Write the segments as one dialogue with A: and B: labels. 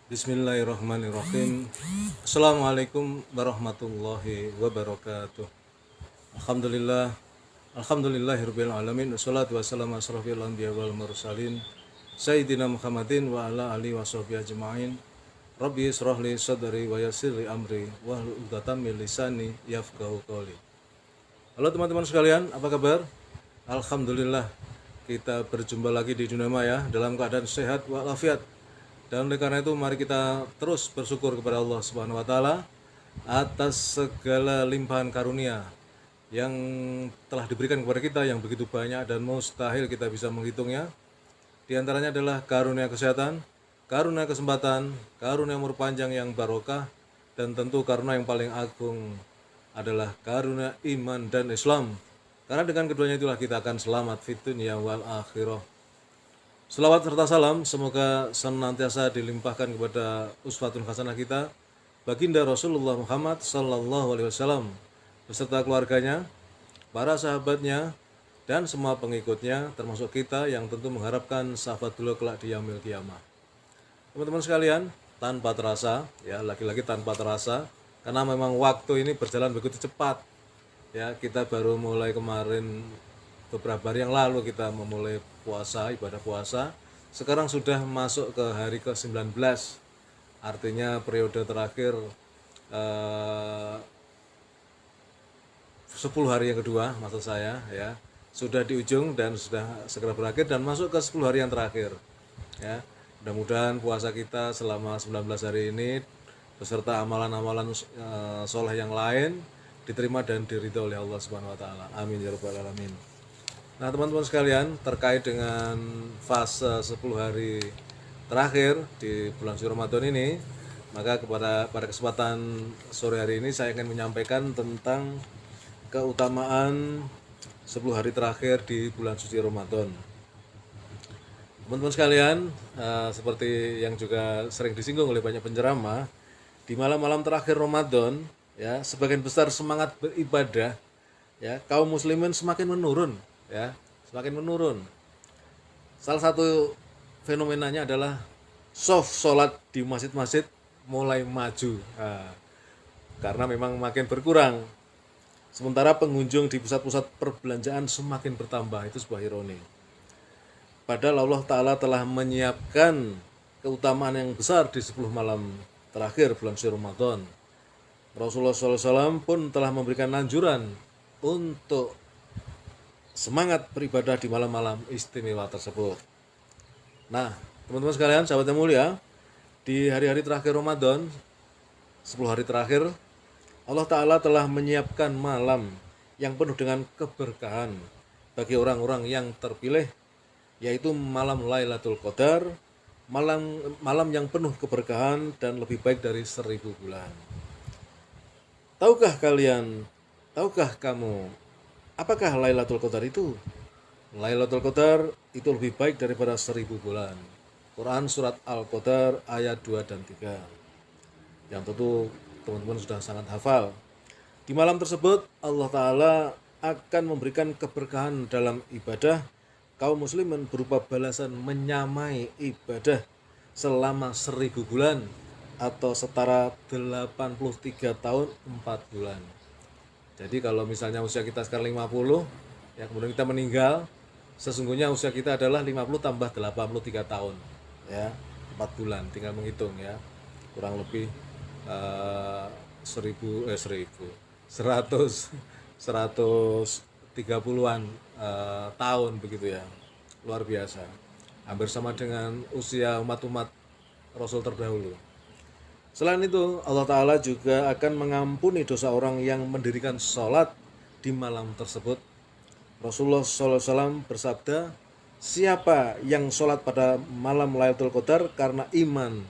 A: Bismillahirrahmanirrahim. Assalamualaikum warahmatullahi wabarakatuh. Alhamdulillah. Alhamdulillahirabbil alamin. Wassalatu wassalamu ala asrofil anbiya wal mursalin Sayyidina Muhammadin wa ala alihi washabbihi ajma'in. Rabbi israh li sadri wa yassir li amri wahlul 'uqdatam min lisani yafqahu qawli. Halo teman-teman sekalian, apa kabar? Alhamdulillah kita berjumpa lagi di dunia maya dalam keadaan sehat walafiat. Dan oleh karena itu mari kita terus bersyukur kepada Allah Subhanahu wa taala atas segala limpahan karunia yang telah diberikan kepada kita yang begitu banyak dan mustahil kita bisa menghitungnya. Di antaranya adalah karunia kesehatan, karunia kesempatan, karunia umur panjang yang barokah, dan tentu karunia yang paling agung adalah karunia iman dan Islam. Karena dengan keduanya itulah kita akan selamat fid dunya wal akhirah. Selawat serta salam semoga senantiasa dilimpahkan kepada uswatun hasanah kita baginda Rasulullah Muhammad sallallahu alaihi wasallam beserta keluarganya, para sahabatnya, dan semua pengikutnya termasuk kita yang tentu mengharapkan syafaat beliau kelak di yaumil qiyamah. Teman-teman sekalian, tanpa terasa, ya lagi-lagi tanpa terasa, karena memang waktu ini berjalan begitu cepat. Ya, kita baru mulai kemarin beberapa hari yang lalu kita memulai puasa, ibadah puasa. Sekarang sudah masuk ke hari ke-19. Artinya periode terakhir 10 hari yang kedua maksud saya ya. Sudah di ujung dan sudah segera berakhir dan masuk ke 10 hari yang terakhir. Ya. Mudah-mudahan puasa kita selama 19 hari ini beserta amalan-amalan soleh yang lain diterima dan diridhoi oleh Allah Subhanahu wa taala. Amin ya rabbal alamin. Nah teman-teman sekalian, terkait dengan fase 10 hari terakhir di bulan suci Ramadan ini, maka pada kesempatan sore hari ini saya ingin menyampaikan tentang keutamaan 10 hari terakhir di bulan suci Ramadan. Teman-teman sekalian, seperti yang juga sering disinggung oleh banyak penceramah, di malam-malam terakhir Ramadan, ya sebagian besar semangat beribadah, ya kaum muslimin semakin menurun. Ya, semakin menurun. Salah satu fenomenanya adalah soft sholat di masjid-masjid mulai maju. Karena memang makin berkurang. Sementara pengunjung di pusat-pusat perbelanjaan semakin bertambah. Itu sebuah ironi. Padahal Allah Ta'ala telah menyiapkan keutamaan yang besar di 10 malam terakhir bulan suci Ramadan. Rasulullah SAW pun telah memberikan anjuran untuk semangat beribadah di malam-malam istimewa tersebut. Nah, teman-teman sekalian, sahabat yang mulia, di hari-hari terakhir Ramadan, 10 hari terakhir, Allah Ta'ala telah menyiapkan malam yang penuh dengan keberkahan bagi orang-orang yang terpilih, yaitu malam Lailatul Qadar, malam yang penuh keberkahan dan lebih baik dari 1000 bulan. Tahukah kamu, apakah Lailatul Qadar itu? Lailatul Qadar itu lebih baik daripada 1000 bulan. Quran surat Al-Qadar ayat 2 dan 3. Yang tentu teman-teman sudah sangat hafal. Di malam tersebut Allah Ta'ala akan memberikan keberkahan dalam ibadah kaum muslimin berupa balasan menyamai ibadah selama 1000 bulan atau setara 83 tahun 4 bulan. Jadi kalau misalnya usia kita sekarang 50, ya kemudian kita meninggal, sesungguhnya usia kita adalah 50 tambah 83 tahun. Ya, 4 bulan, tinggal menghitung ya. Kurang lebih 130-an tahun begitu ya. Luar biasa. Hampir sama dengan usia umat-umat Rasul terdahulu. Selain itu, Allah Ta'ala juga akan mengampuni dosa orang yang mendirikan sholat di malam tersebut. Rasulullah SAW bersabda, siapa yang sholat pada malam Lailatul Qadar karena iman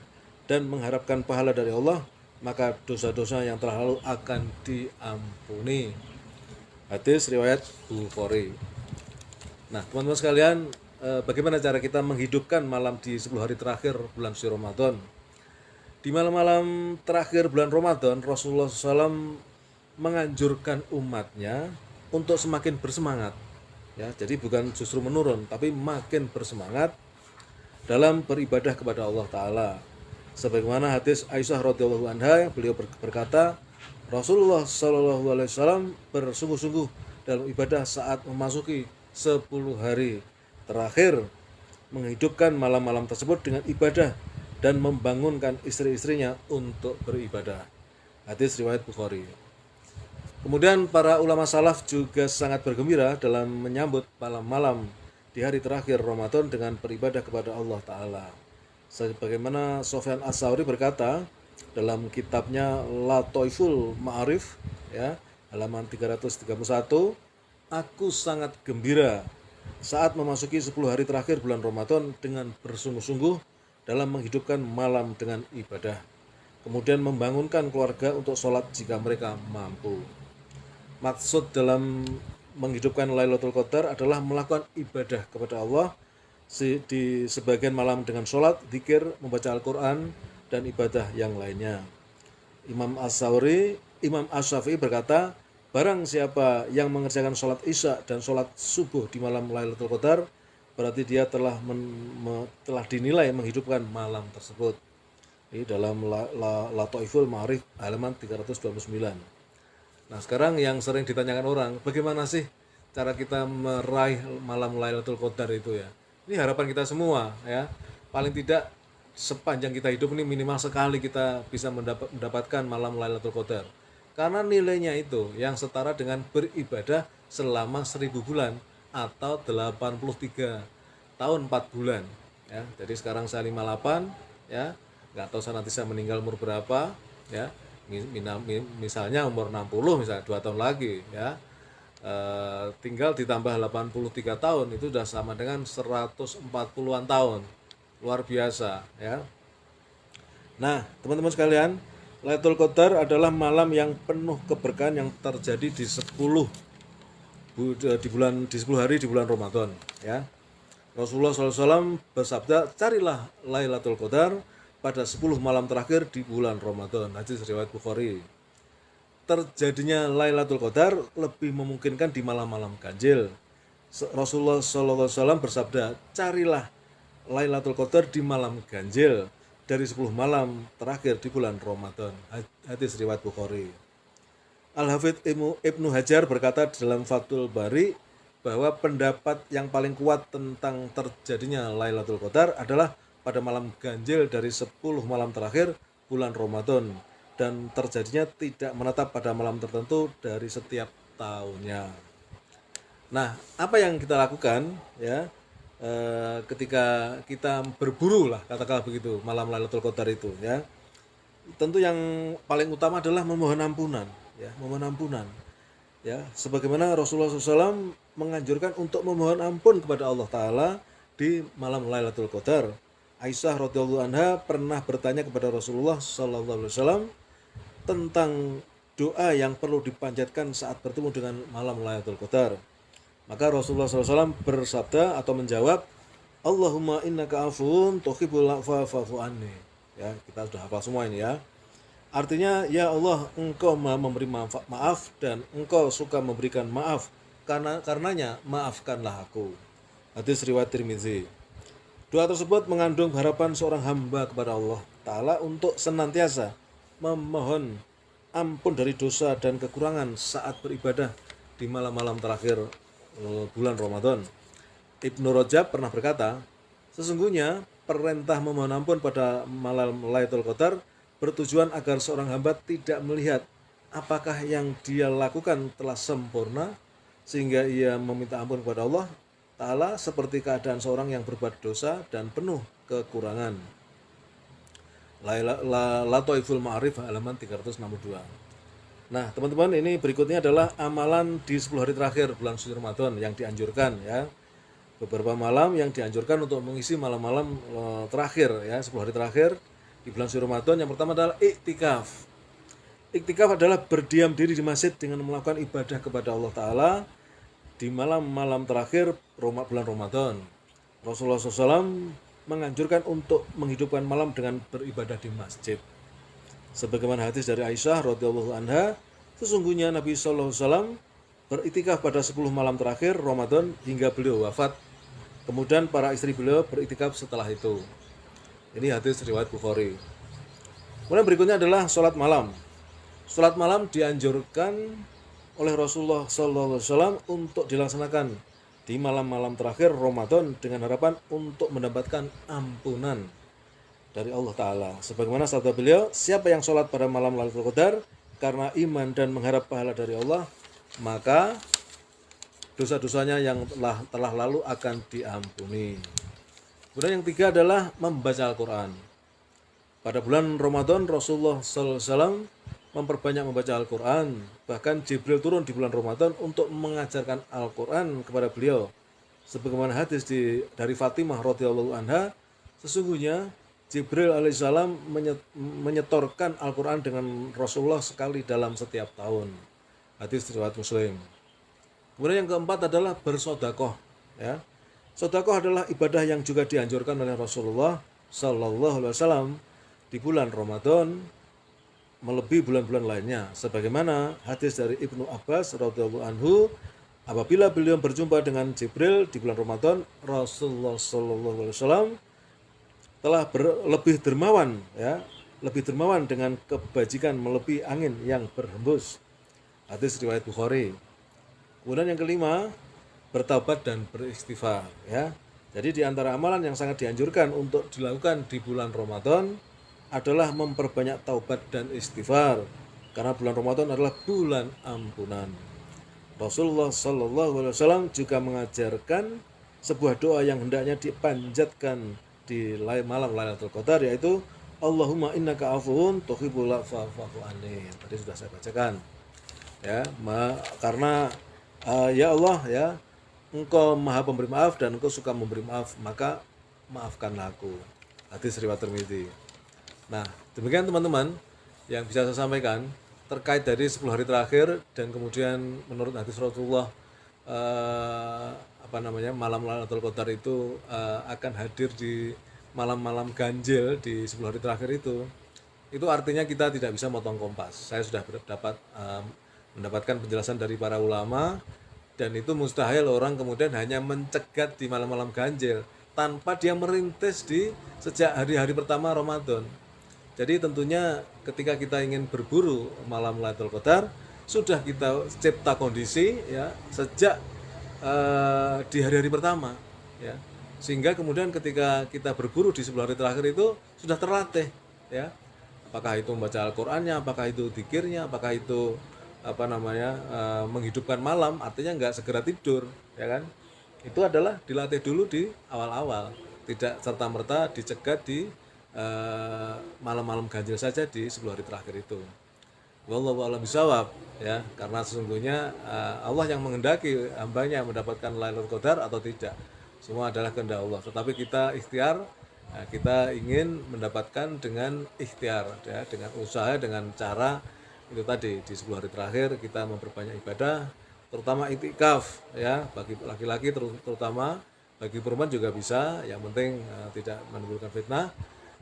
A: dan mengharapkan pahala dari Allah, maka dosa-dosa yang telah lalu akan diampuni. Hadis riwayat Bukhari. Nah, teman-teman sekalian, bagaimana cara kita menghidupkan malam di 10 hari terakhir bulan suci Ramadan? Di malam-malam terakhir bulan Ramadan, Rasulullah SAW menganjurkan umatnya untuk semakin bersemangat. Ya, jadi bukan justru menurun, tapi makin bersemangat dalam beribadah kepada Allah Ta'ala. Sebagaimana hadis Aisyah radhiyallahu anha, beliau berkata, Rasulullah Shallallahu alaihi wasallam bersungguh-sungguh dalam ibadah saat memasuki 10 hari terakhir, menghidupkan malam-malam tersebut dengan ibadah dan membangunkan istri-istrinya untuk beribadah. Hadis riwayat Bukhari. Kemudian para ulama salaf juga sangat bergembira dalam menyambut malam-malam di hari terakhir Ramadan dengan beribadah kepada Allah Ta'ala. Sebagaimana Sufyan Ats-Tsauri berkata dalam kitabnya Lataiful Ma'arif, ya, halaman 331, aku sangat gembira saat memasuki 10 hari terakhir bulan Ramadan dengan bersungguh-sungguh dalam menghidupkan malam dengan ibadah, kemudian membangunkan keluarga untuk sholat jika mereka mampu. Maksud dalam menghidupkan Lailatul Qadar adalah melakukan ibadah kepada Allah di sebagian malam dengan sholat, zikir, membaca Al-Quran, dan ibadah yang lainnya. Imam Asy-Syafi'i berkata, barang siapa yang mengerjakan sholat isya dan sholat subuh di malam Lailatul Qadar, berarti dia telah dinilai menghidupkan malam tersebut. Ini dalam Lataiful Ma'arif halaman 329. Nah, sekarang yang sering ditanyakan orang, bagaimana sih cara kita meraih malam Lailatul Qadar itu ya? Ini harapan kita semua ya. Paling tidak sepanjang kita hidup ini minimal sekali kita bisa mendapatkan malam Lailatul Qadar. Karena nilainya itu yang setara dengan beribadah selama 1000 bulan atau 83 tahun 4 bulan ya. Jadi sekarang saya 58 ya. Enggak tahu saya nanti saya meninggal umur berapa ya. Misalnya umur 60 misalnya 2 tahun lagi ya. Tinggal ditambah 83 tahun itu sudah sama dengan 140-an tahun. Luar biasa ya. Nah, teman-teman sekalian, Lailatul Qadar adalah malam yang penuh keberkahan yang terjadi di 10 hari di bulan Ramadan ya. Rasulullah SAW bersabda, carilah Lailatul Qadar pada 10 malam terakhir di bulan Ramadan. Hadis riwayat Bukhari. Terjadinya Lailatul Qadar lebih memungkinkan di malam-malam ganjil. Rasulullah SAW bersabda, carilah Lailatul Qadar di malam ganjil dari 10 malam terakhir di bulan Ramadan. Hadis riwayat Bukhari. Al-Hafidz Ibnu Hajar berkata dalam Fathul Bari bahwa pendapat yang paling kuat tentang terjadinya Lailatul Qadar adalah pada malam ganjil dari 10 malam terakhir bulan Ramadan, dan terjadinya tidak menetap pada malam tertentu dari setiap tahunnya. Nah, apa yang kita lakukan ya ketika kita berburu lah katakanlah begitu malam Lailatul Qadar itu ya? Tentu yang paling utama adalah memohon ampunan ya, memohon ampunan ya, sebagaimana Rasulullah SAW menganjurkan untuk memohon ampun kepada Allah Ta'ala di malam Lailatul Qadar. Aisyah radhiyallahu anha pernah bertanya kepada Rasulullah SAW tentang doa yang perlu dipanjatkan saat bertemu dengan malam Lailatul Qadar. Maka Rasulullah SAW bersabda atau menjawab, Allahumma innaka afuun tuhibbul afwa fa'fu anni. Ya, kita sudah hafal semua ini ya. Artinya, ya Allah, engkau memberi maaf dan engkau suka memberikan maaf. Karenanya maafkanlah aku. Hadis riwayat Tirmizi. Doa tersebut mengandung harapan seorang hamba kepada Allah Ta'ala untuk senantiasa memohon ampun dari dosa dan kekurangan saat beribadah di malam-malam terakhir bulan Ramadan. Ibnu Rajab pernah berkata, sesungguhnya perintah memohon ampun pada malam Lailatul Qadar bertujuan agar seorang hamba tidak melihat apakah yang dia lakukan telah sempurna sehingga ia meminta ampun kepada Allah Ta'ala seperti keadaan seorang yang berbuat dosa dan penuh kekurangan. Lataiful Ma'arif halaman 362. Nah, teman-teman, ini berikutnya adalah amalan di 10 hari terakhir bulan suci Ramadan yang dianjurkan ya. Beberapa malam yang dianjurkan untuk mengisi malam-malam terakhir ya, 10 hari terakhir di bulan suci Ramadan. Yang pertama adalah iktikaf. Iktikaf adalah berdiam diri di masjid dengan melakukan ibadah kepada Allah Ta'ala di malam-malam terakhir bulan Ramadan. Rasulullah SAW menganjurkan untuk menghidupkan malam dengan beribadah di masjid. Sebagaimana hadis dari Aisyah radhiyallahu anha, sesungguhnya Nabi sallallahu alaihi wasallam beriktikaf pada 10 malam terakhir Ramadan hingga beliau wafat. Kemudian para istri beliau beriktikaf setelah itu. Ini hadis riwayat Bukhari. Kemudian berikutnya adalah sholat malam. Sholat malam dianjurkan oleh Rasulullah SAW untuk dilaksanakan di malam-malam terakhir Ramadan dengan harapan untuk mendapatkan ampunan dari Allah Ta'ala. Sebagaimana sabda beliau, siapa yang sholat pada malam Lailatul Qadar karena iman dan mengharap pahala dari Allah, maka dosa-dosanya yang telah lalu akan diampuni. Kemudian yang tiga adalah membaca Al-Quran. Pada bulan Ramadan Rasulullah SAW memperbanyak membaca Al-Quran. Bahkan Jibril turun di bulan Ramadan untuk mengajarkan Al-Quran kepada beliau. Sebagaimana hadis dari Fatimah radhiyallahu anha, sesungguhnya Jibril alaihissalam menyetorkan Al-Quran dengan Rasulullah sekali dalam setiap tahun. Hadis riwayat Muslim. Kemudian yang keempat adalah bersodakoh. Ya. Sodakoh adalah ibadah yang juga dianjurkan oleh Rasulullah Sallallahu Alaihi Wasallam di bulan Ramadan melebihi bulan-bulan lainnya. Sebagaimana hadis dari Ibnu Abbas radhiyallahu anhu, apabila beliau berjumpa dengan Jibril di bulan Ramadan, Rasulullah Sallallahu Alaihi Wasallam telah lebih dermawan, ya, lebih dermawan dengan kebajikan melebihi angin yang berhembus. Hadis riwayat Bukhari. Kemudian yang kelima, bertaubat dan beristighfar, ya. Jadi di antara amalan yang sangat dianjurkan untuk dilakukan di bulan Ramadan adalah memperbanyak taubat dan istighfar, karena bulan Ramadan adalah bulan ampunan. Rasulullah Sallallahu Alaihi Wasallam juga mengajarkan sebuah doa yang hendaknya dipanjatkan di malam Lailatul Qadar, yaitu Allahumma innaka afuwun tuhibbul afwa fa'fu anni. Tadi sudah saya bacakan, ya, karena ya Allah, ya, Engkau Maha Pemberi Maaf dan Engkau suka memberi maaf, maka maafkanlah aku. Hadis riwayat Tirmidzi. Nah, demikian teman-teman yang bisa saya sampaikan terkait dari 10 hari terakhir, dan kemudian menurut hadis Rasulullah malam Lailatul Qadar itu akan hadir di malam-malam ganjil di 10 hari terakhir itu. Itu artinya kita tidak bisa motong kompas. Saya sudah mendapatkan penjelasan dari para ulama, dan itu mustahil orang kemudian hanya mencegat di malam-malam ganjil tanpa dia merintis di sejak hari-hari pertama Ramadan. Jadi tentunya ketika kita ingin berburu malam Lailatul Qadar, sudah kita cipta kondisi, ya, sejak di hari-hari pertama, ya, sehingga kemudian ketika kita berburu di 10 hari terakhir itu sudah terlatih, ya, apakah itu membaca Al-Qur'annya, apakah itu dzikirnya, apakah itu menghidupkan malam, artinya nggak segera tidur, ya kan? Itu adalah dilatih dulu di awal-awal, tidak serta-merta dicegat di malam-malam ganjil saja di 10 hari terakhir itu. Wallahu a'lam bishawab, ya, karena sesungguhnya Allah yang menghendaki hambanya mendapatkan Lailatul Qadar atau tidak, semua adalah kehendak Allah. Tetapi kita ikhtiar, kita ingin mendapatkan dengan ikhtiar, ya, dengan usaha, dengan cara itu tadi di 10 hari terakhir kita memperbanyak ibadah, terutama iktikaf, ya, bagi laki-laki terutama, bagi perempuan juga bisa, yang penting tidak menimbulkan fitnah,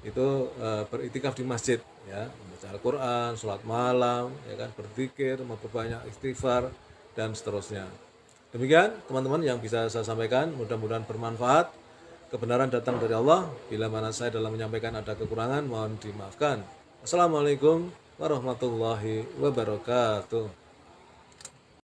A: itu beriktikaf di masjid, ya, membaca Al-Qur'an, sholat malam, ya kan, berzikir, memperbanyak istighfar dan seterusnya. Demikian teman-teman yang bisa saya sampaikan, mudah-mudahan bermanfaat. Kebenaran datang dari Allah, bila mana saya dalam menyampaikan ada kekurangan mohon dimaafkan. Assalamualaikum warahmatullahi wabarakatuh.